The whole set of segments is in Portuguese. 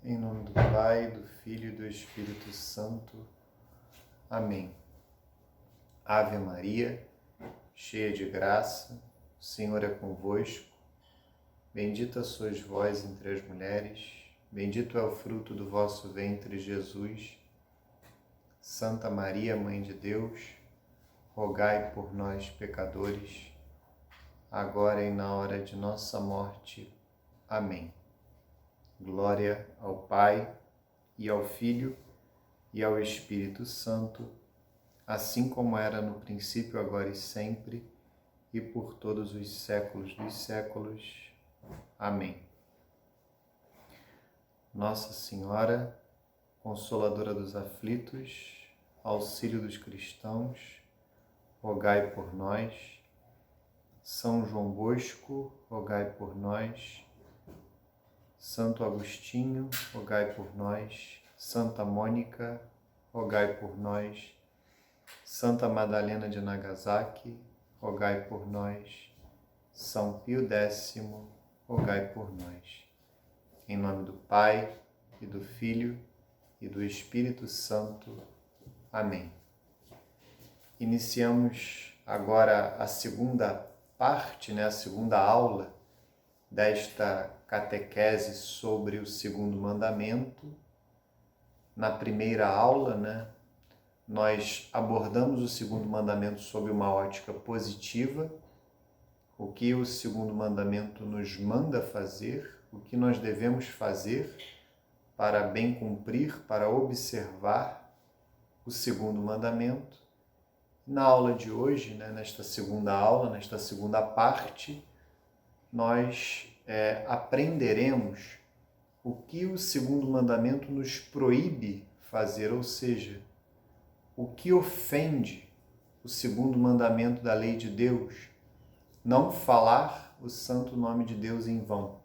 Em nome do Pai, do Filho e do Espírito Santo. Amém. Ave Maria, cheia de graça, o Senhor é convosco. Bendita sois vós entre as mulheres, bendito é o fruto do vosso ventre, Jesus. Santa Maria, Mãe de Deus, rogai por nós, pecadores, agora e na hora de nossa morte. Amém. Glória ao Pai, e ao Filho, e ao Espírito Santo, assim como era no princípio, agora e sempre, e por todos os séculos dos séculos. Amém. Nossa Senhora, Consoladora dos aflitos, auxílio dos cristãos, rogai por nós. São João Bosco, rogai por nós. Santo Agostinho, rogai por nós. Santa Mônica, rogai por nós. Santa Madalena de Nagasaki, rogai por nós. São Pio X, rogai por nós. Em nome do Pai, e do Filho, e do Espírito Santo. Amém. Iniciamos agora a segunda parte, a segunda aula desta catequese sobre o segundo mandamento. Na primeira aula, nós abordamos o segundo mandamento sob uma ótica positiva, o que o segundo mandamento nos manda fazer, o que nós devemos fazer para bem cumprir, para observar o segundo mandamento. Na aula de hoje, nesta segunda aula, nesta segunda parte, nós aprenderemos o que o segundo mandamento nos proíbe fazer, ou seja, o que ofende o segundo mandamento da lei de Deus, não falar o santo nome de Deus em vão.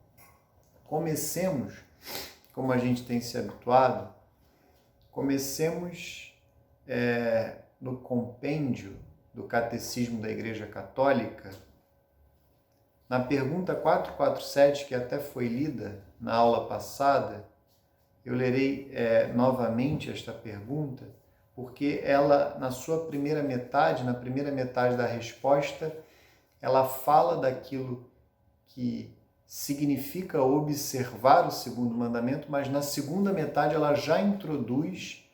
Comecemos, como a gente tem se habituado, comecemos no compêndio do Catecismo da Igreja Católica, na pergunta 447, que até foi lida na aula passada. Eu lerei novamente esta pergunta, porque ela, na sua primeira metade da resposta, ela fala daquilo que significa observar o segundo mandamento, mas na segunda metade ela já introduz,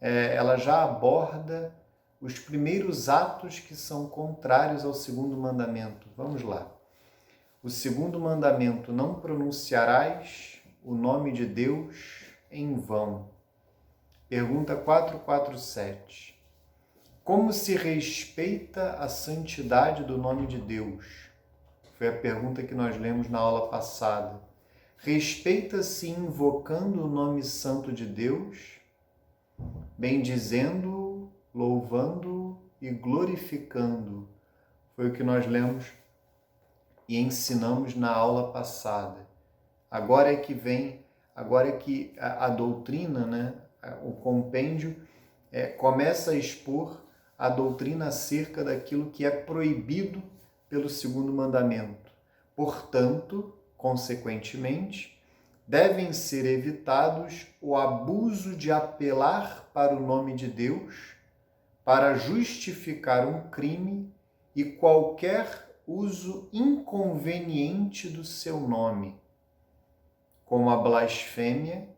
ela já aborda os primeiros atos que são contrários ao segundo mandamento. Vamos lá. O segundo mandamento: não pronunciarás o nome de Deus em vão. Pergunta 447. Como se respeita a santidade do nome de Deus? Foi a pergunta que nós lemos na aula passada. Respeita-se invocando o nome santo de Deus, bendizendo, louvando e glorificando. Foi o que nós lemos e ensinamos na aula passada. Agora é que a doutrina, o compêndio, começa a expor a doutrina acerca daquilo que é proibido pelo segundo mandamento. Portanto, consequentemente, devem ser evitados o abuso de apelar para o nome de Deus para justificar um crime e qualquer uso inconveniente do seu nome, como a blasfêmia,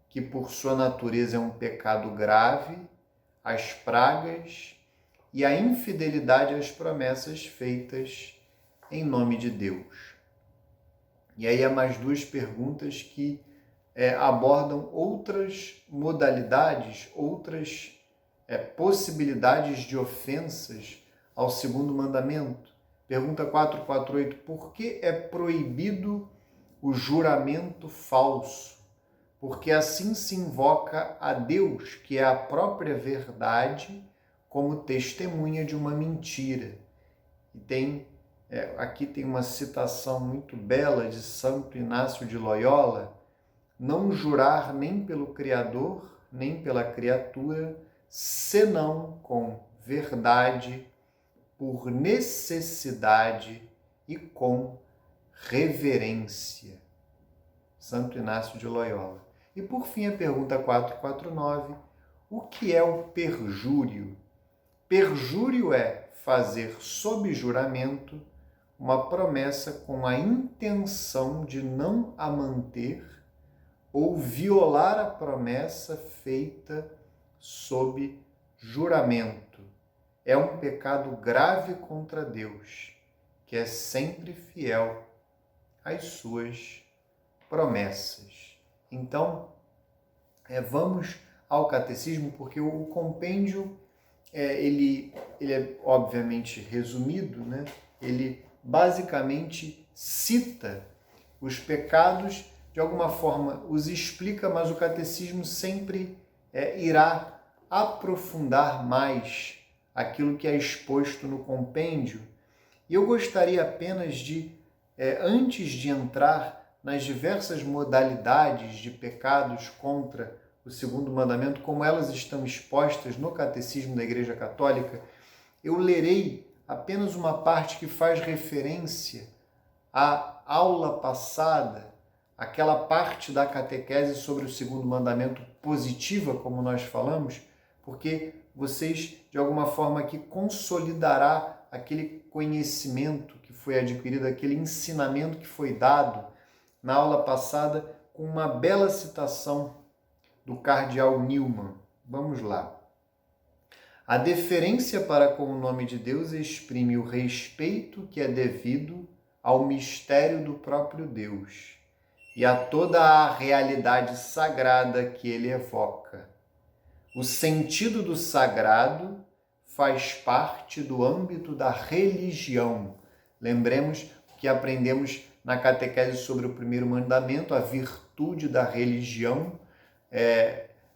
que por sua natureza é um pecado grave, as pragas e a infidelidade às promessas feitas em nome de Deus. E aí há mais duas perguntas que abordam outras modalidades, outras possibilidades de ofensas ao segundo mandamento. Pergunta 448, por que é proibido o juramento falso? Porque assim se invoca a Deus, que é a própria verdade, como testemunha de uma mentira. E aqui tem uma citação muito bela de Santo Inácio de Loyola: não jurar nem pelo Criador, nem pela criatura, senão com verdade, por necessidade e com reverência. Santo Inácio de Loyola. E por fim a pergunta 449, o que é o perjúrio? Perjúrio é fazer sob juramento uma promessa com a intenção de não a manter ou violar a promessa feita sob juramento. É um pecado grave contra Deus, que é sempre fiel às suas promessas. Então, vamos ao catecismo, porque o compêndio, ele é obviamente resumido, né? Ele basicamente cita os pecados, de alguma forma os explica, mas o catecismo sempre irá aprofundar mais aquilo que é exposto no compêndio. E eu gostaria apenas de, antes de entrar nas diversas modalidades de pecados contra o segundo mandamento, como elas estão expostas no Catecismo da Igreja Católica, eu lerei apenas uma parte que faz referência à aula passada, aquela parte da catequese sobre o segundo mandamento positiva, como nós falamos, porque vocês, de alguma forma, aqui consolidará aquele conhecimento que foi adquirido, aquele ensinamento que foi dado na aula passada, com uma bela citação do cardeal Newman. Vamos lá. A deferência para com o nome de Deus exprime o respeito que é devido ao mistério do próprio Deus e a toda a realidade sagrada que ele evoca. O sentido do sagrado faz parte do âmbito da religião. Lembremos que aprendemos na catequese sobre o primeiro mandamento, a virtude da religião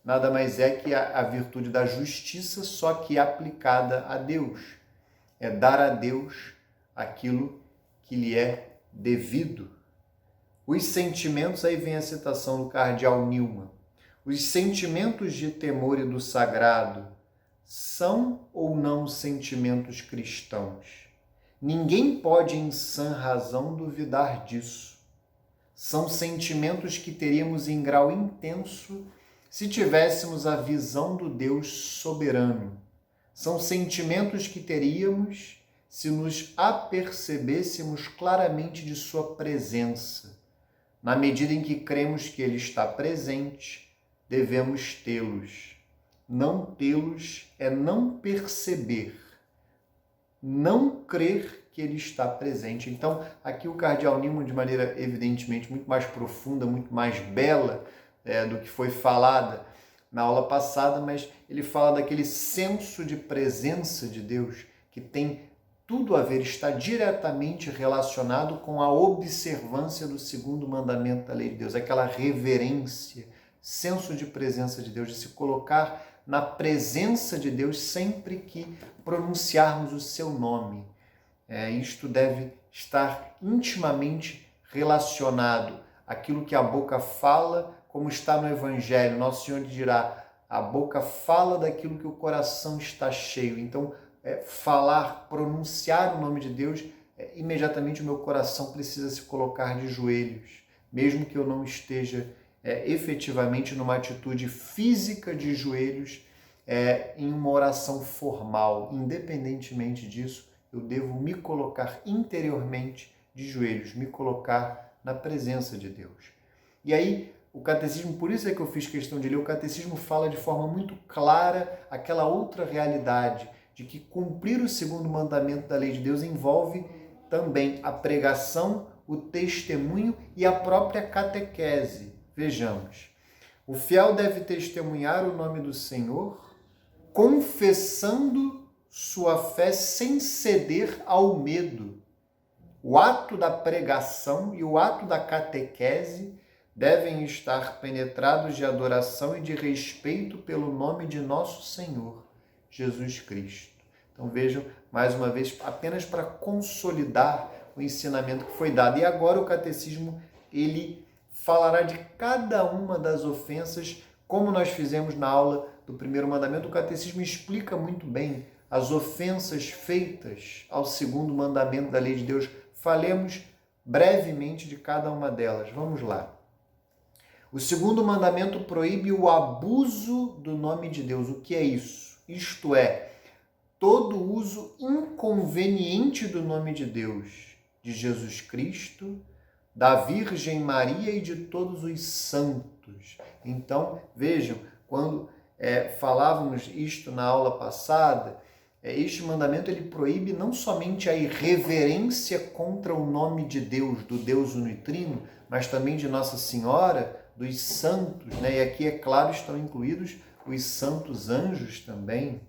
nada mais é que a virtude da justiça, só que aplicada a Deus. É dar a Deus aquilo que lhe é devido. Os sentimentos, aí vem a citação do cardeal Newman, os sentimentos de temor e do sagrado são ou não sentimentos cristãos? Ninguém pode, em sã razão, duvidar disso. São sentimentos que teríamos em grau intenso se tivéssemos a visão do Deus soberano. São sentimentos que teríamos se nos apercebêssemos claramente de sua presença. Na medida em que cremos que Ele está presente, devemos tê-los. Não tê-los é não perceber, não crer que Ele está presente. Então, aqui o cardeal Newman, de maneira evidentemente muito mais profunda, muito mais bela do que foi falada na aula passada, mas ele fala daquele senso de presença de Deus que tem tudo a ver, está diretamente relacionado com a observância do segundo mandamento da lei de Deus, aquela reverência, senso de presença de Deus, de se colocar na presença de Deus sempre que pronunciarmos o seu nome. Isto deve estar intimamente relacionado àquilo que a boca fala, como está no Evangelho. Nosso Senhor dirá, a boca fala daquilo que o coração está cheio. Então, falar, pronunciar o nome de Deus, imediatamente o meu coração precisa se colocar de joelhos, mesmo que eu não esteja efetivamente numa atitude física de joelhos, em uma oração formal. Independentemente disso, eu devo me colocar interiormente de joelhos, me colocar na presença de Deus. E aí, o catecismo, por isso é que eu fiz questão de ler, o catecismo fala de forma muito clara aquela outra realidade, de que cumprir o segundo mandamento da lei de Deus envolve também a pregação, o testemunho e a própria catequese. Vejamos, o fiel deve testemunhar o nome do Senhor, confessando sua fé sem ceder ao medo. O ato da pregação e o ato da catequese devem estar penetrados de adoração e de respeito pelo nome de nosso Senhor, Jesus Cristo. Então vejam, mais uma vez, apenas para consolidar o ensinamento que foi dado. E agora o catecismo, ele falará de cada uma das ofensas, como nós fizemos na aula do primeiro mandamento. O catecismo explica muito bem as ofensas feitas ao segundo mandamento da lei de Deus. Falemos brevemente de cada uma delas. Vamos lá. O segundo mandamento proíbe o abuso do nome de Deus. O que é isso? Isto é, todo uso inconveniente do nome de Deus, de Jesus Cristo, da Virgem Maria e de todos os santos. Então, vejam, quando falávamos isto na aula passada, este mandamento ele proíbe não somente a irreverência contra o nome de Deus, do Deus unitrino, mas também de Nossa Senhora, dos santos, né? E aqui, é claro, estão incluídos os santos anjos também.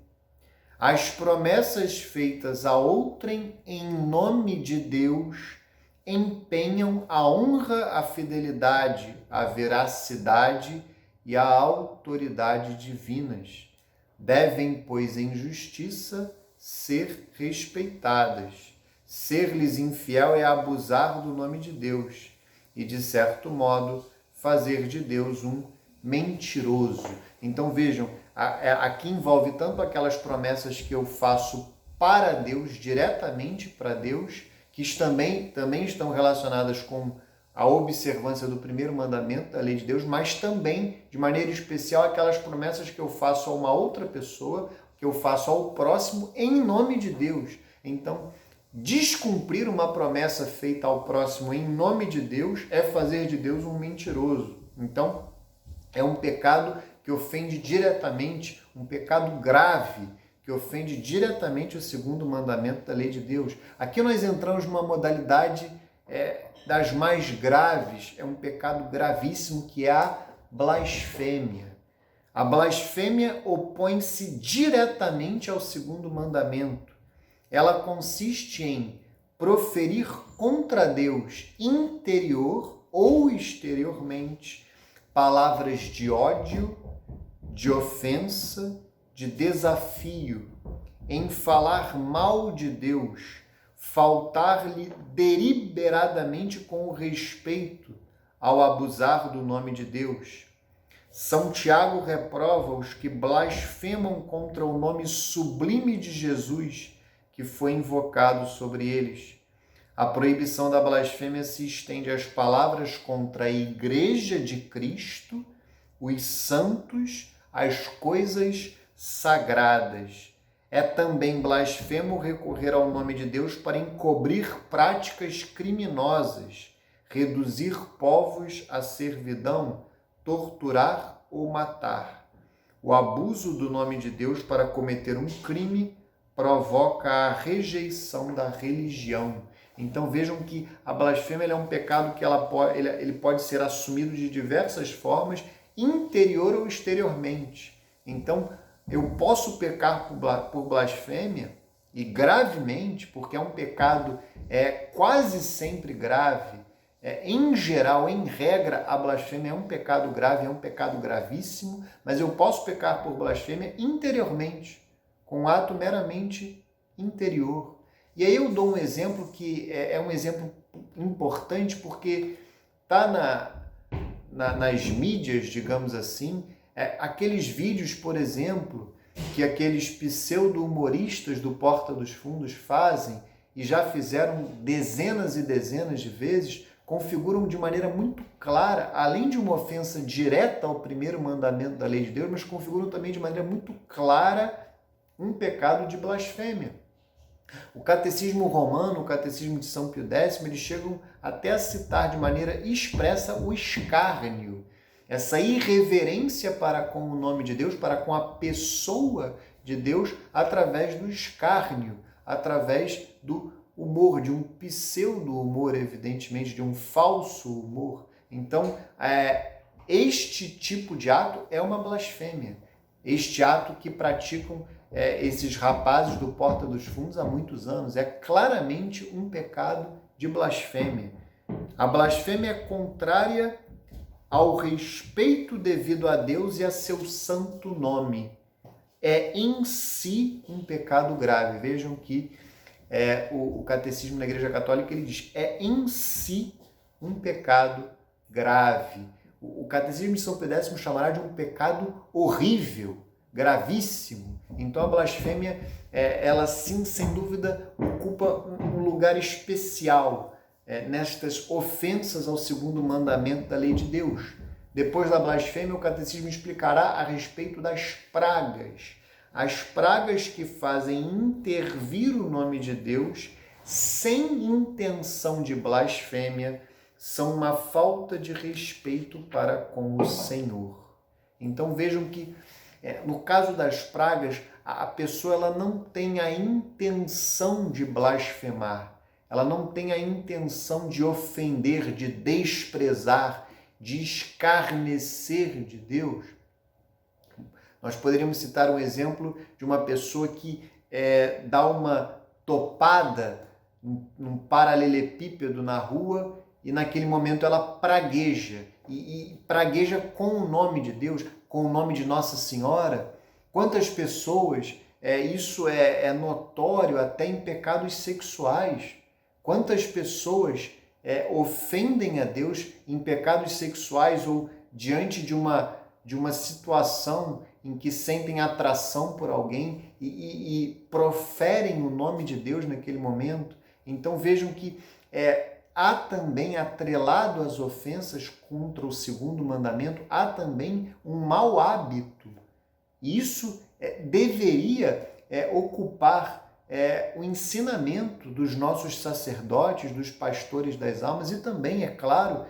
As promessas feitas a outrem em nome de Deus empenham a honra, a fidelidade, a veracidade e a autoridade divinas. Devem, pois, em justiça, ser respeitadas. Ser-lhes infiel é abusar do nome de Deus e, de certo modo, fazer de Deus um mentiroso. Então, vejam, aqui envolve tanto aquelas promessas que eu faço para Deus, diretamente para Deus, que também estão relacionadas com a observância do primeiro mandamento da lei de Deus, mas também, de maneira especial, aquelas promessas que eu faço a uma outra pessoa, que eu faço ao próximo, em nome de Deus. Então, descumprir uma promessa feita ao próximo em nome de Deus é fazer de Deus um mentiroso. Então, é um pecado que ofende diretamente, um pecado grave, que ofende diretamente o segundo mandamento da lei de Deus. Aqui nós entramos numa modalidade das mais graves, é um pecado gravíssimo, que é a blasfêmia. A blasfêmia opõe-se diretamente ao segundo mandamento. Ela consiste em proferir contra Deus, interior ou exteriormente, palavras de ódio, de ofensa, de desafio, em falar mal de Deus, faltar-lhe deliberadamente com o respeito ao abusar do nome de Deus. São Tiago reprova os que blasfemam contra o nome sublime de Jesus, que foi invocado sobre eles. A proibição da blasfêmia se estende às palavras contra a Igreja de Cristo, os santos, as coisas sagradas. É também blasfemo recorrer ao nome de Deus para encobrir práticas criminosas, reduzir povos à servidão, torturar ou matar. O abuso do nome de Deus para cometer um crime provoca a rejeição da religião. Então vejam que a blasfêmia é um pecado que ele pode ser assumido de diversas formas, interior ou exteriormente. Então, eu posso pecar por blasfêmia, e gravemente, porque é um pecado quase sempre grave. Em geral, em regra, a blasfêmia é um pecado grave, é um pecado gravíssimo, mas eu posso pecar por blasfêmia interiormente, com um ato meramente interior. E aí eu dou um exemplo que é um exemplo importante, porque está nas mídias, digamos assim, aqueles vídeos, por exemplo, que aqueles pseudo-humoristas do Porta dos Fundos fazem, e já fizeram dezenas e dezenas de vezes, configuram de maneira muito clara, além de uma ofensa direta ao primeiro mandamento da lei de Deus, mas configuram também de maneira muito clara um pecado de blasfêmia. O Catecismo Romano, o Catecismo de São Pio X, eles chegam até a citar de maneira expressa o escárnio, essa irreverência para com o nome de Deus, para com a pessoa de Deus, através do escárnio, através do humor, de um pseudo-humor, evidentemente, de um falso humor. Então, este tipo de ato é uma blasfêmia. Este ato que praticam esses rapazes do Porta dos Fundos há muitos anos é claramente um pecado de blasfêmia. A blasfêmia é contrária ao respeito devido a Deus e a seu santo nome. É em si um pecado grave. Vejam que o Catecismo da Igreja Católica ele diz, é em si um pecado grave. O Catecismo de São Pio X chamará de um pecado horrível, gravíssimo. Então a blasfêmia, ela sim, sem dúvida, ocupa um lugar especial nestas ofensas ao segundo mandamento da lei de Deus. Depois da blasfêmia, o catecismo explicará a respeito das pragas. As pragas que fazem intervir o nome de Deus sem intenção de blasfêmia são uma falta de respeito para com o Senhor. Então vejam que, no caso das pragas, a pessoa ela não tem a intenção de blasfemar, ela não tem a intenção de ofender, de desprezar, de escarnecer de Deus. Nós poderíamos citar um exemplo de uma pessoa que dá uma topada num paralelepípedo na rua e naquele momento ela pragueja, e pragueja com o nome de Deus, com o nome de Nossa Senhora. Quantas pessoas, isso é notório até em pecados sexuais, quantas pessoas ofendem a Deus em pecados sexuais ou diante de uma situação em que sentem atração por alguém e proferem o nome de Deus naquele momento. Então vejam que há também, atrelado às ofensas contra o segundo mandamento, há também um mau hábito. E isso deveria ocupar o ensinamento dos nossos sacerdotes, dos pastores das almas e também, é claro,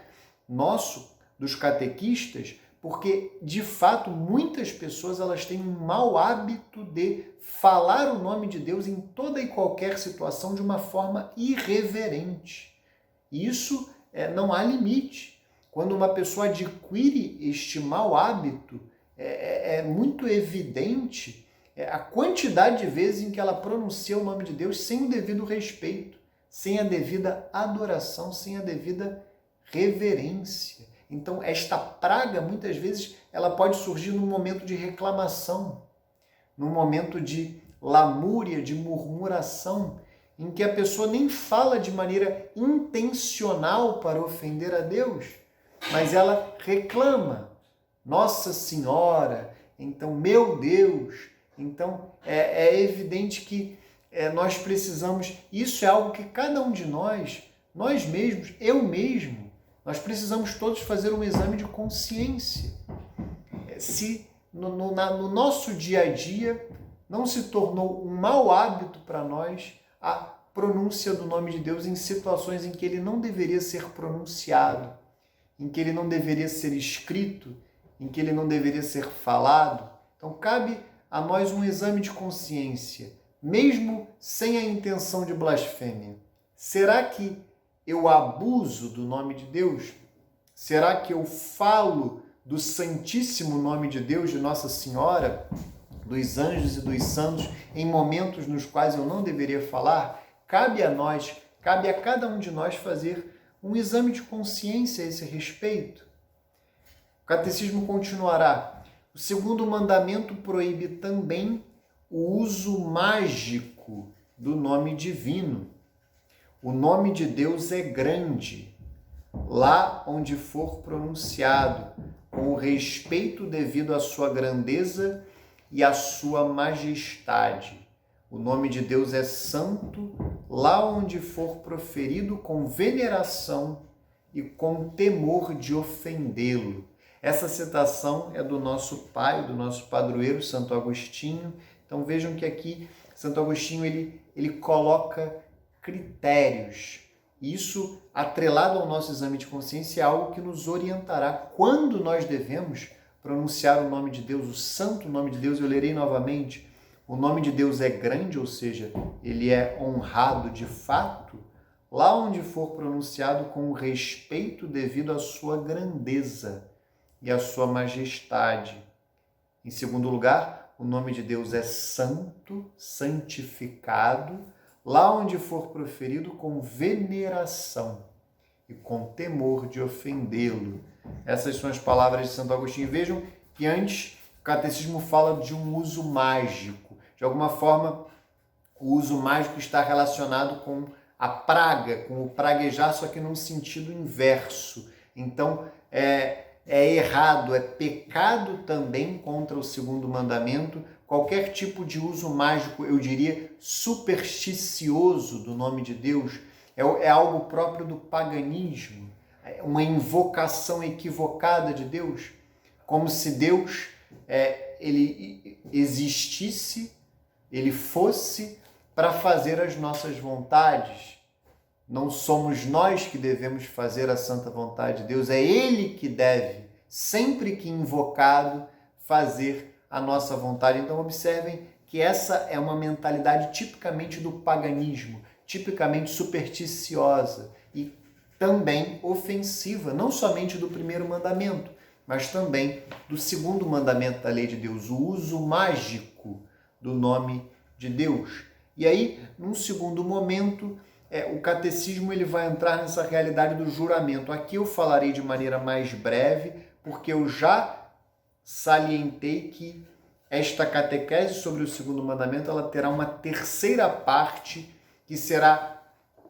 nosso, dos catequistas, porque, de fato, muitas pessoas elas têm um mau hábito de falar o nome de Deus em toda e qualquer situação de uma forma irreverente. Isso não há limite. Quando uma pessoa adquire este mau hábito, é muito evidente a quantidade de vezes em que ela pronuncia o nome de Deus sem o devido respeito, sem a devida adoração, sem a devida reverência. Então, esta praga, muitas vezes, ela pode surgir num momento de reclamação, num momento de lamúria, de murmuração, em que a pessoa nem fala de maneira intencional para ofender a Deus, mas ela reclama. Nossa Senhora, então, meu Deus. Então, é evidente que nós precisamos, isso é algo que cada um de nós mesmos, eu mesmo, nós precisamos todos fazer um exame de consciência. Se no nosso dia a dia não se tornou um mau hábito para nós a pronúncia do nome de Deus em situações em que ele não deveria ser pronunciado, em que ele não deveria ser escrito, em que ele não deveria ser falado. Então, cabe a nós um exame de consciência, mesmo sem a intenção de blasfêmia. Será que eu abuso do nome de Deus? Será que eu falo do santíssimo nome de Deus, de Nossa Senhora, dos anjos e dos santos, em momentos nos quais eu não deveria falar? Cabe a nós, cabe a cada um de nós fazer um exame de consciência a esse respeito. O catecismo continuará. O segundo mandamento proíbe também o uso mágico do nome divino. O nome de Deus é grande, lá onde for pronunciado, com o respeito devido à sua grandeza e à sua majestade. O nome de Deus é santo, lá onde for proferido com veneração e com temor de ofendê-lo. Essa citação é do nosso pai, do nosso padroeiro, Santo Agostinho. Então vejam que aqui Santo Agostinho ele coloca critérios. Isso, atrelado ao nosso exame de consciência, é algo que nos orientará quando nós devemos pronunciar o nome de Deus, o santo nome de Deus. Eu lerei novamente. O nome de Deus é grande, ou seja, ele é honrado de fato, lá onde for pronunciado com o respeito devido à sua grandeza e à sua majestade. Em segundo lugar, o nome de Deus é santo, santificado, lá onde for proferido com veneração e com temor de ofendê-lo. Essas são as palavras de Santo Agostinho. Vejam que antes o catecismo fala de um uso mágico. De alguma forma, o uso mágico está relacionado com a praga, com o praguejar, só que num sentido inverso. Então, é errado, é pecado também contra o segundo mandamento, qualquer tipo de uso mágico, eu diria, supersticioso do nome de Deus, é algo próprio do paganismo. uma invocação equivocada de Deus, como se Deus ele existisse, ele fosse para fazer as nossas vontades. Não somos nós que devemos fazer a santa vontade de Deus, é Ele que deve, sempre que invocado, fazer a nossa vontade. Então observem que essa é uma mentalidade tipicamente do paganismo, tipicamente supersticiosa e também ofensiva, não somente do primeiro mandamento, mas também do segundo mandamento da lei de Deus, o uso mágico do nome de Deus. E aí, num segundo momento, o catecismo ele vai entrar nessa realidade do juramento. Aqui eu falarei de maneira mais breve, porque eu já salientei que esta catequese sobre o segundo mandamento ela terá uma terceira parte que será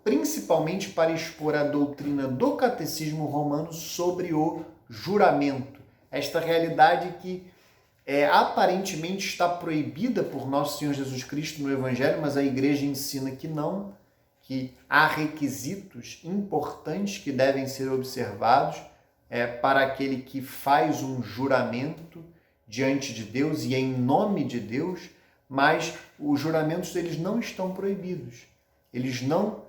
principalmente para expor a doutrina do catecismo romano sobre o juramento. Esta realidade que aparentemente está proibida por nosso Senhor Jesus Cristo no Evangelho, mas a Igreja ensina que não, que há requisitos importantes que devem ser observados para aquele que faz um juramento diante de Deus e em nome de Deus, mas os juramentos eles não estão proibidos. Eles não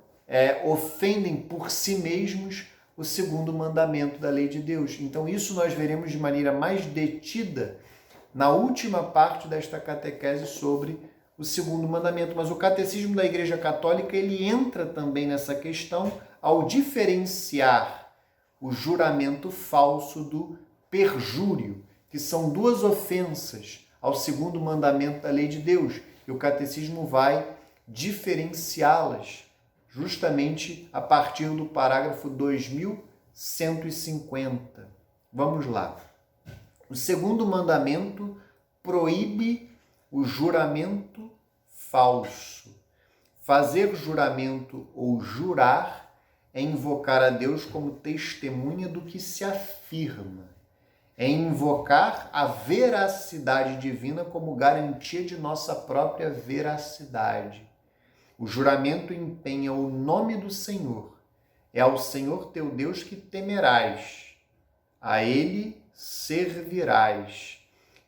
ofendem por si mesmos o segundo mandamento da lei de Deus. Então isso nós veremos de maneira mais detida na última parte desta catequese sobre o segundo mandamento. Mas o catecismo da Igreja Católica ele entra também nessa questão ao diferenciar o juramento falso do perjúrio, que são duas ofensas ao segundo mandamento da lei de Deus. E o catecismo vai diferenciá-las justamente a partir do parágrafo 2150. Vamos lá. O segundo mandamento proíbe o juramento falso. Fazer juramento ou jurar é invocar a Deus como testemunha do que se afirma. É invocar a veracidade divina como garantia de nossa própria veracidade. O juramento empenha o nome do Senhor. É ao Senhor teu Deus que temerás. A Ele servirás.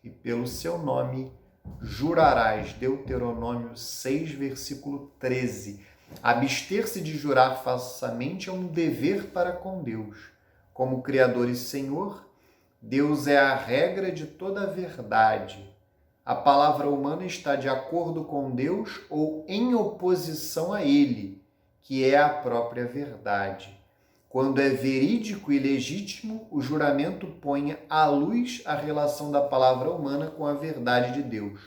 E pelo seu nome jurarás. Deuteronômio 6, versículo 13. Abster-se de jurar falsamente é um dever para com Deus. Como Criador e Senhor, Deus é a regra de toda a verdade. A palavra humana está de acordo com Deus ou em oposição a Ele, que é a própria verdade. Quando é verídico e legítimo, o juramento põe à luz a relação da palavra humana com a verdade de Deus.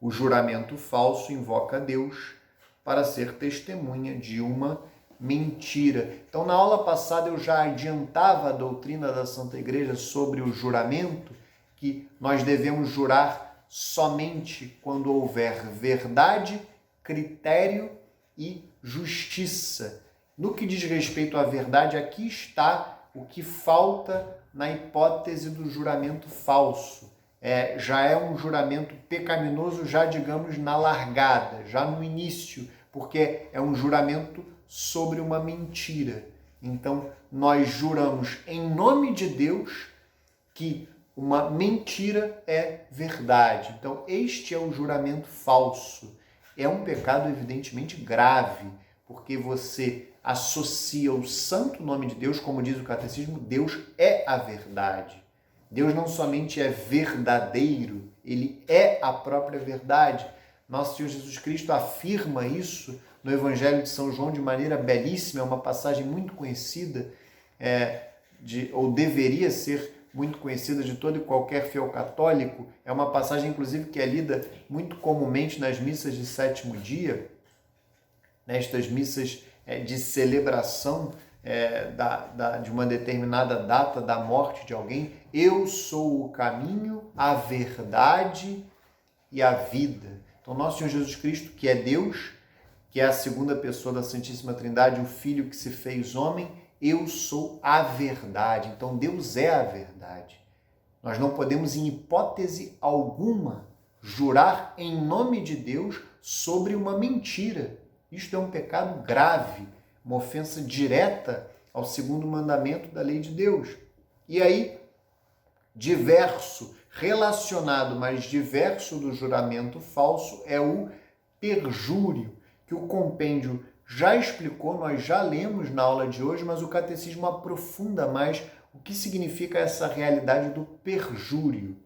O juramento falso invoca Deus para ser testemunha de uma mentira. Então, na aula passada eu já adiantava a doutrina da Santa Igreja sobre o juramento, que nós devemos jurar somente quando houver verdade, critério e justiça. No que diz respeito à verdade, aqui está o que falta na hipótese do juramento falso. Já é um juramento pecaminoso, já digamos na largada, já no início, porque é um juramento sobre uma mentira. Então, nós juramos em nome de Deus que uma mentira é verdade. Então, este é o juramento falso. É um pecado evidentemente grave, porque você associa o santo nome de Deus, como diz o catecismo, Deus é a verdade. Deus não somente é verdadeiro, ele é a própria verdade. Nosso Senhor Jesus Cristo afirma isso no Evangelho de São João de maneira belíssima, é uma passagem muito conhecida, ou deveria ser muito conhecida de todo e qualquer fiel católico. É uma passagem, inclusive, que é lida muito comumente nas missas de sétimo dia, nestas missas de celebração de uma determinada data da morte de alguém. Eu sou o caminho, a verdade e a vida. Então, nosso Senhor Jesus Cristo, que é Deus, que é a segunda pessoa da Santíssima Trindade, o Filho que se fez homem, eu sou a verdade. Então, Deus é a verdade. Nós não podemos, em hipótese alguma, jurar em nome de Deus sobre uma mentira. Isto é um pecado grave, uma ofensa direta ao segundo mandamento da lei de Deus. E aí, diverso, relacionado, mas diverso do juramento falso é o perjúrio, que o compêndio já explicou, nós já lemos na aula de hoje, mas o catecismo aprofunda mais o que significa essa realidade do perjúrio.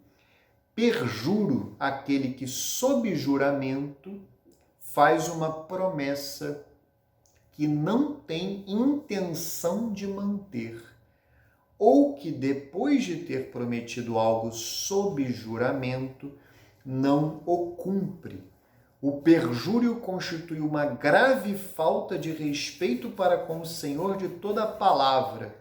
Perjuro aquele que, sob juramento, faz uma promessa que não tem intenção de manter, ou que depois de ter prometido algo sob juramento, não o cumpre. O perjúrio constitui uma grave falta de respeito para com o Senhor de toda a palavra.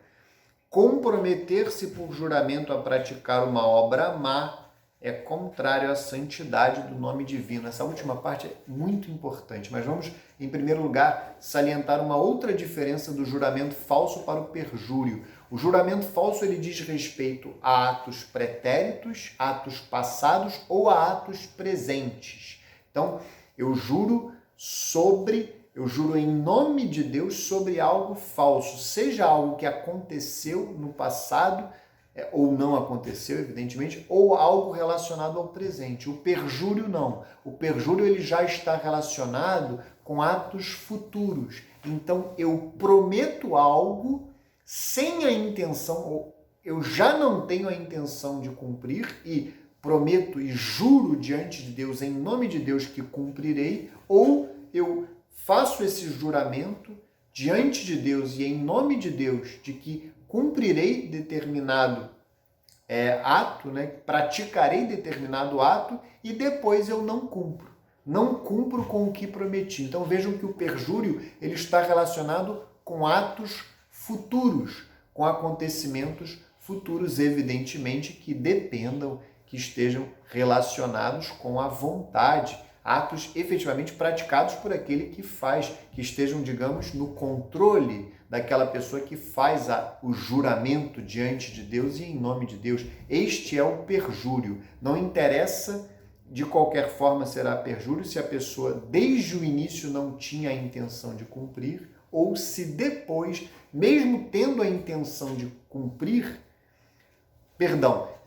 Comprometer-se por juramento a praticar uma obra má é contrário à santidade do nome divino. Essa última parte é muito importante, mas vamos, em primeiro lugar, salientar uma outra diferença do juramento falso para o perjúrio. O juramento falso ele diz respeito a atos pretéritos, atos passados ou a atos presentes. Então, eu juro em nome de Deus sobre algo falso, seja algo que aconteceu no passado, ou não aconteceu, evidentemente, ou algo relacionado ao presente. O perjúrio não. O perjúrio ele já está relacionado com atos futuros. Então, eu prometo algo sem a intenção, ou eu já não tenho a intenção de cumprir e prometo e juro diante de Deus, em nome de Deus, que cumprirei, ou eu faço esse juramento diante de Deus e em nome de Deus de que cumprirei determinado ato, praticarei determinado ato e depois eu não cumpro. Não cumpro com o que prometi. Então vejam que o perjúrio ele está relacionado com atos futuros, com acontecimentos futuros, evidentemente, que dependam, que estejam relacionados com a vontade, atos efetivamente praticados por aquele que faz, que estejam, digamos, no controle daquela pessoa que faz o juramento diante de Deus e em nome de Deus. Este é o perjúrio. Não interessa de qualquer forma será perjúrio se a pessoa desde o início não tinha a intenção de cumprir ou se depois, mesmo tendo a intenção de cumprir,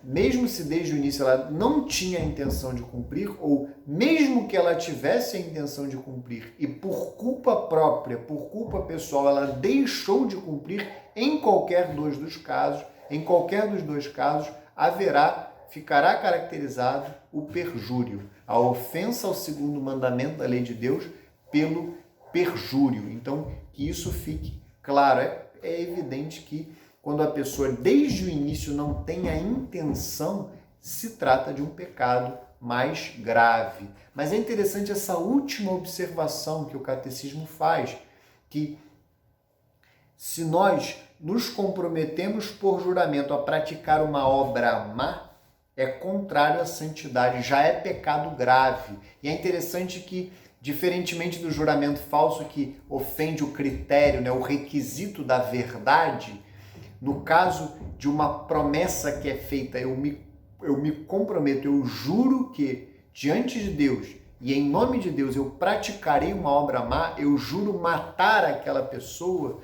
mesmo se desde o início ela não tinha a intenção de cumprir, ou mesmo que ela tivesse a intenção de cumprir e por culpa própria, por culpa pessoal, ela deixou de cumprir, em qualquer dos dois casos, ficará caracterizado o perjúrio, a ofensa ao segundo mandamento da lei de Deus pelo perjúrio. Então, que isso fique claro. É evidente que quando a pessoa desde o início não tem a intenção, se trata de um pecado mais grave. Mas é interessante essa última observação que o catecismo faz, que se nós nos comprometemos por juramento a praticar uma obra má, é contrário à santidade, já é pecado grave. E é interessante que, diferentemente do juramento falso que ofende o critério, o requisito da verdade, no caso de uma promessa que é feita, eu me comprometo, eu juro que diante de Deus e em nome de Deus eu praticarei uma obra má, eu juro matar aquela pessoa,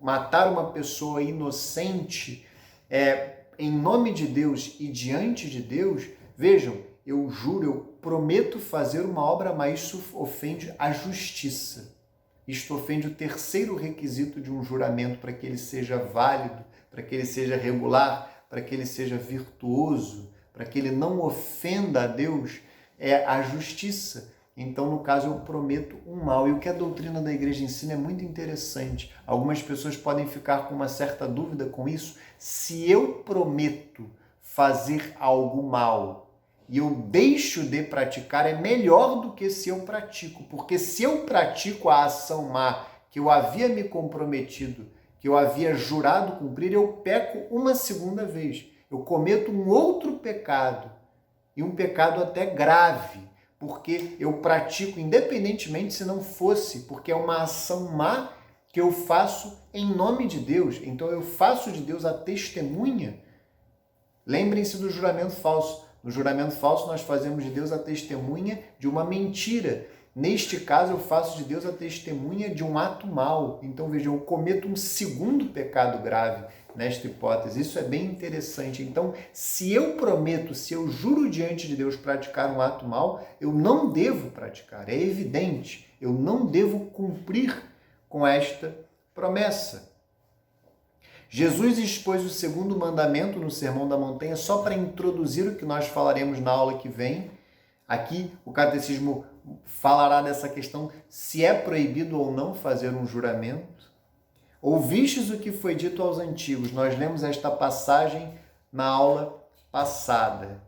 matar uma pessoa inocente, em nome de Deus e diante de Deus. Vejam, eu juro, eu prometo fazer uma obra má, isso ofende a justiça. Isto ofende o terceiro requisito de um juramento para que ele seja válido, para que ele seja regular, para que ele seja virtuoso, para que ele não ofenda a Deus, é a justiça. Então, no caso, eu prometo um mal. E o que a doutrina da igreja ensina é muito interessante. Algumas pessoas podem ficar com uma certa dúvida com isso. Se eu prometo fazer algo mal e eu deixo de praticar, é melhor do que se eu pratico. Porque se eu pratico a ação má que eu havia me comprometido, que eu havia jurado cumprir, eu peco uma segunda vez. Eu cometo um outro pecado, e um pecado até grave, porque eu pratico independentemente se não fosse, porque é uma ação má que eu faço em nome de Deus. Então eu faço de Deus a testemunha. Lembrem-se do juramento falso. No juramento falso, nós fazemos de Deus a testemunha de uma mentira. Neste caso, eu faço de Deus a testemunha de um ato mau. Então, veja, eu cometo um segundo pecado grave nesta hipótese. Isso é bem interessante. Então, se eu prometo, se eu juro diante de Deus praticar um ato mau, eu não devo praticar. É evidente. Eu não devo cumprir com esta promessa. Jesus expôs o segundo mandamento no Sermão da Montanha só para introduzir o que nós falaremos na aula que vem. Aqui o catecismo falará dessa questão, se é proibido ou não fazer um juramento. Ouvistes o que foi dito aos antigos. Nós lemos esta passagem na aula passada.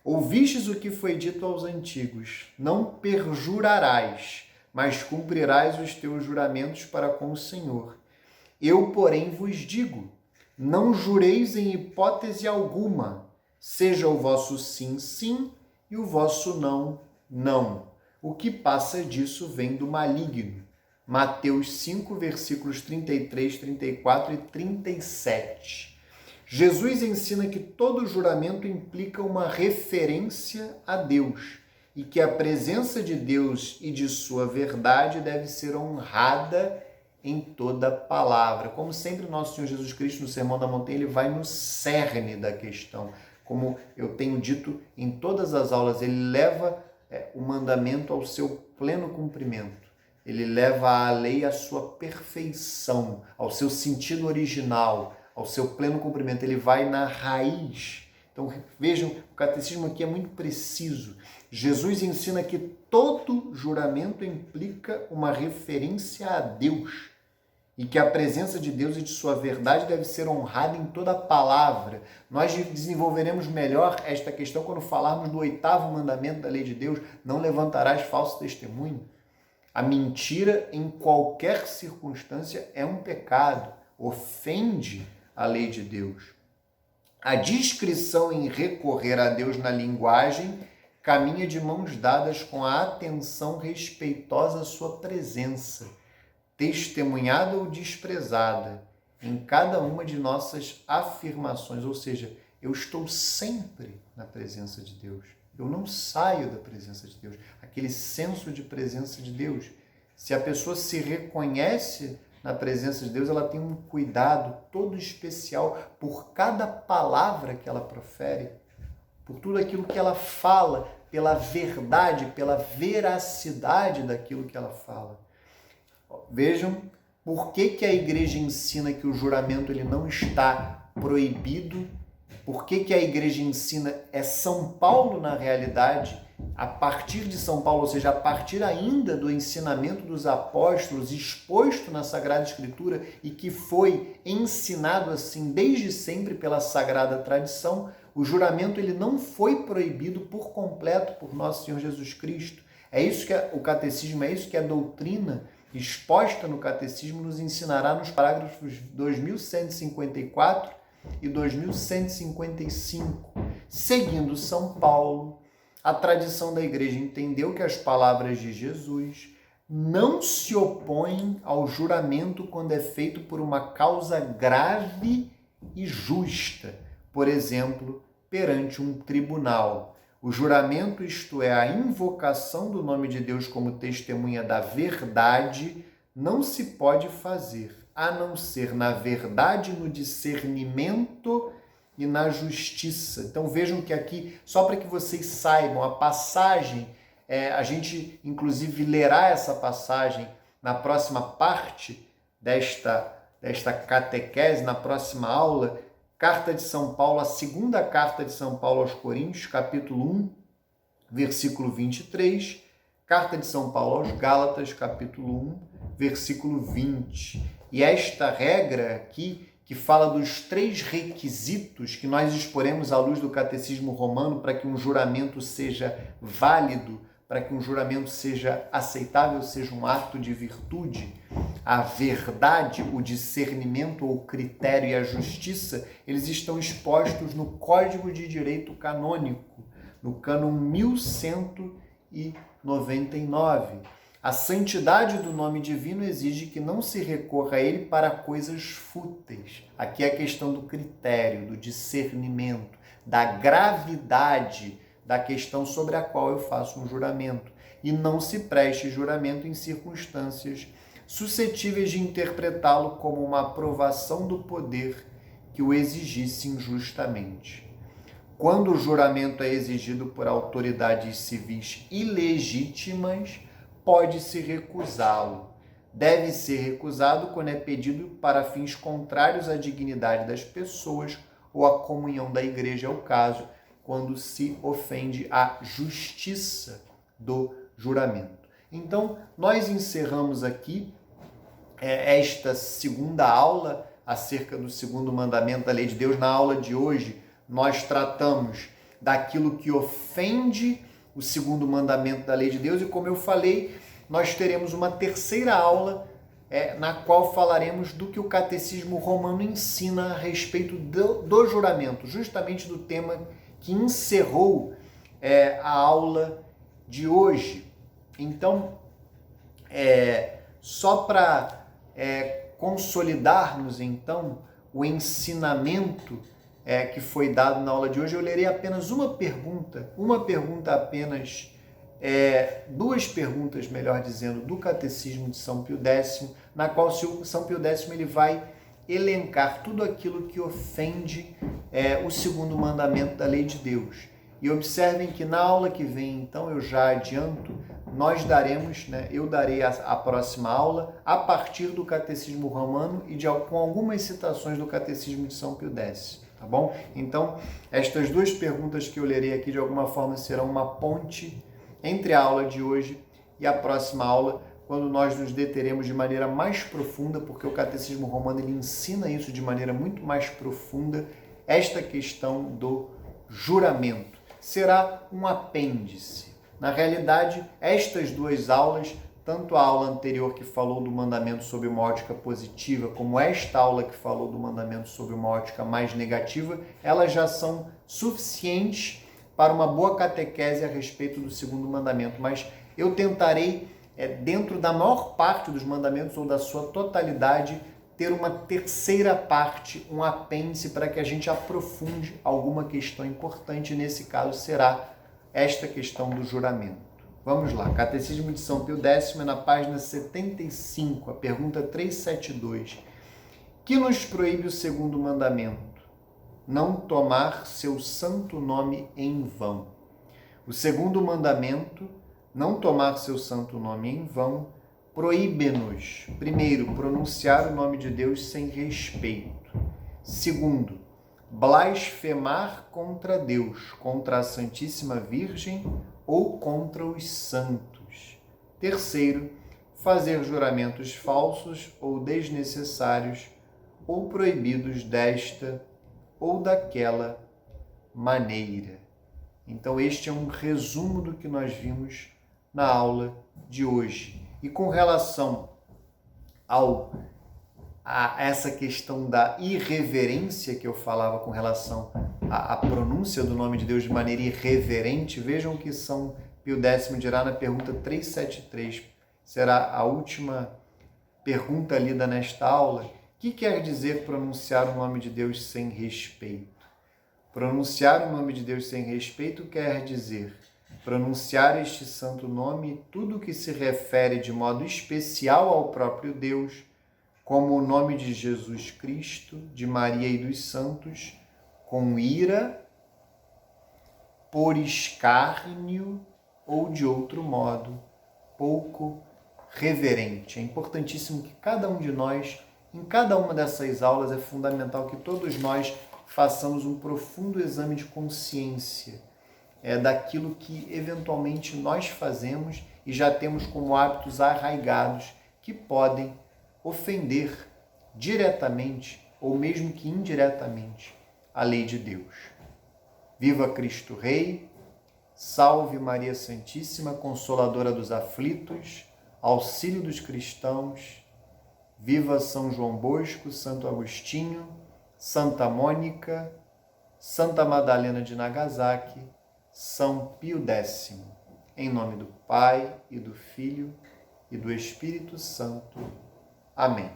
Ouvistes o que foi dito aos antigos. Não perjurarás, mas cumprirás os teus juramentos para com o Senhor. Eu, porém, vos digo, não jureis em hipótese alguma, seja o vosso sim, sim, e o vosso não, não. O que passa disso vem do maligno. Mateus 5, versículos 33, 34 e 37. Jesus ensina que todo juramento implica uma referência a Deus e que a presença de Deus e de sua verdade deve ser honrada em toda palavra. Como sempre, nosso Senhor Jesus Cristo, no Sermão da Montanha, ele vai no cerne da questão. Como eu tenho dito em todas as aulas, ele leva o mandamento ao seu pleno cumprimento. Ele leva a lei à sua perfeição, ao seu sentido original, ao seu pleno cumprimento. Ele vai na raiz. Então, vejam, o catecismo aqui é muito preciso. Jesus ensina que todo juramento implica uma referência a Deus e que a presença de Deus e de sua verdade deve ser honrada em toda palavra. Nós desenvolveremos melhor esta questão quando falarmos do 8º mandamento da lei de Deus, não levantarás falso testemunho. A mentira, em qualquer circunstância, é um pecado, ofende a lei de Deus. A discrição em recorrer a Deus na linguagem caminha de mãos dadas com a atenção respeitosa à sua presença, testemunhada ou desprezada, em cada uma de nossas afirmações. Ou seja, eu estou sempre na presença de Deus. Eu não saio da presença de Deus. Aquele senso de presença de Deus. Se a pessoa se reconhece na presença de Deus, ela tem um cuidado todo especial por cada palavra que ela profere, por tudo aquilo que ela fala, pela verdade, pela veracidade daquilo que ela fala. Vejam por que a igreja ensina que o juramento ele não está proibido. Por que a igreja ensina? É São Paulo, na realidade, a partir de São Paulo, ou seja, a partir ainda do ensinamento dos apóstolos, exposto na Sagrada Escritura e que foi ensinado assim desde sempre pela Sagrada Tradição, o juramento ele não foi proibido por completo por nosso Senhor Jesus Cristo. É isso que o catecismo, é isso que a doutrina exposta no catecismo nos ensinará nos parágrafos 2154 e 2155. Seguindo São Paulo, a tradição da igreja entendeu que as palavras de Jesus não se opõem ao juramento quando é feito por uma causa grave e justa, por exemplo, perante um tribunal. O juramento, isto é, a invocação do nome de Deus como testemunha da verdade, não se pode fazer, a não ser na verdade, no discernimento e na justiça. Então vejam que aqui, só para que vocês saibam, a passagem, a gente inclusive lerá essa passagem na próxima parte desta catequese, na próxima aula, Carta de São Paulo, a segunda carta de São Paulo aos Coríntios, capítulo 1, versículo 23, Carta de São Paulo aos Gálatas, capítulo 1, versículo 20. E esta regra aqui, que fala dos 3 requisitos que nós exporemos à luz do Catecismo Romano para que um juramento seja válido, para que um juramento seja aceitável, seja um ato de virtude, a verdade, o discernimento ou critério e a justiça, eles estão expostos no Código de Direito Canônico, no cânon 1199. A santidade do nome divino exige que não se recorra a ele para coisas fúteis. Aqui é a questão do critério, do discernimento, da gravidade da questão sobre a qual eu faço um juramento. e não se preste juramento em circunstâncias suscetíveis de interpretá-lo como uma aprovação do poder que o exigisse injustamente. Quando o juramento é exigido por autoridades civis ilegítimas, pode-se recusá-lo. Deve ser recusado quando é pedido para fins contrários à dignidade das pessoas ou à comunhão da igreja, é o caso quando se ofende a justiça do juramento. Então, nós encerramos aqui esta segunda aula acerca do segundo mandamento da lei de Deus. Na aula de hoje, nós tratamos daquilo que ofende o segundo mandamento da lei de Deus e, como eu falei, nós teremos uma terceira aula na qual falaremos do que o Catecismo Romano ensina a respeito do juramento, justamente do tema que encerrou a aula de hoje. Então, só para consolidarmos, então, o ensinamento que foi dado na aula de hoje, eu lerei apenas uma pergunta apenas, duas perguntas, melhor dizendo, do Catecismo de São Pio X, na qual São Pio X ele vai elencar tudo aquilo que ofende o segundo mandamento da lei de Deus. E observem que na aula que vem, então, eu já adianto, eu darei a próxima aula a partir do Catecismo Romano e com algumas citações do Catecismo de São Pio X, tá bom? Então, estas duas perguntas que eu lerei aqui, de alguma forma, serão uma ponte entre a aula de hoje e a próxima aula, quando nós nos deteremos de maneira mais profunda, porque o Catecismo Romano ele ensina isso de maneira muito mais profunda, esta questão do juramento. Será um apêndice. Na realidade, estas duas aulas, tanto a aula anterior que falou do mandamento sob uma ótica positiva, como esta aula que falou do mandamento sob uma ótica mais negativa, elas já são suficientes para uma boa catequese a respeito do segundo mandamento. Mas eu tentarei, dentro da maior parte dos mandamentos ou da sua totalidade, ter uma terceira parte, um apêndice, para que a gente aprofunde alguma questão importante. Nesse caso, será esta questão do juramento. Vamos lá, Catecismo de São Pio X, na página 75, a pergunta 372. Que nos proíbe o segundo mandamento? Não tomar seu santo nome em vão. O segundo mandamento, não tomar seu santo nome em vão, proíbe-nos, primeiro, pronunciar o nome de Deus sem respeito. Segundo, blasfemar contra Deus, contra a Santíssima Virgem ou contra os santos. Terceiro, fazer juramentos falsos ou desnecessários ou proibidos desta ou daquela maneira. Então, este é um resumo do que nós vimos na aula de hoje. E com relação a essa questão da irreverência que eu falava com relação à pronúncia do nome de Deus de maneira irreverente, vejam que São Pio X dirá na pergunta 373, será a última pergunta lida nesta aula. O que quer dizer pronunciar o nome de Deus sem respeito? Pronunciar o nome de Deus sem respeito quer dizer pronunciar este santo nome e tudo que se refere de modo especial ao próprio Deus, como o nome de Jesus Cristo, de Maria e dos santos, com ira, por escárnio ou de outro modo, pouco reverente. É importantíssimo que cada um de nós, em cada uma dessas aulas, é fundamental que todos nós façamos um profundo exame de consciência daquilo que eventualmente nós fazemos e já temos como hábitos arraigados que podem ofender diretamente ou mesmo que indiretamente a lei de Deus. Viva Cristo Rei, salve Maria Santíssima, Consoladora dos aflitos, auxílio dos cristãos, viva São João Bosco, Santo Agostinho, Santa Mônica, Santa Madalena de Nagasaki, São Pio X. Em nome do Pai, e do Filho, e do Espírito Santo. Amém.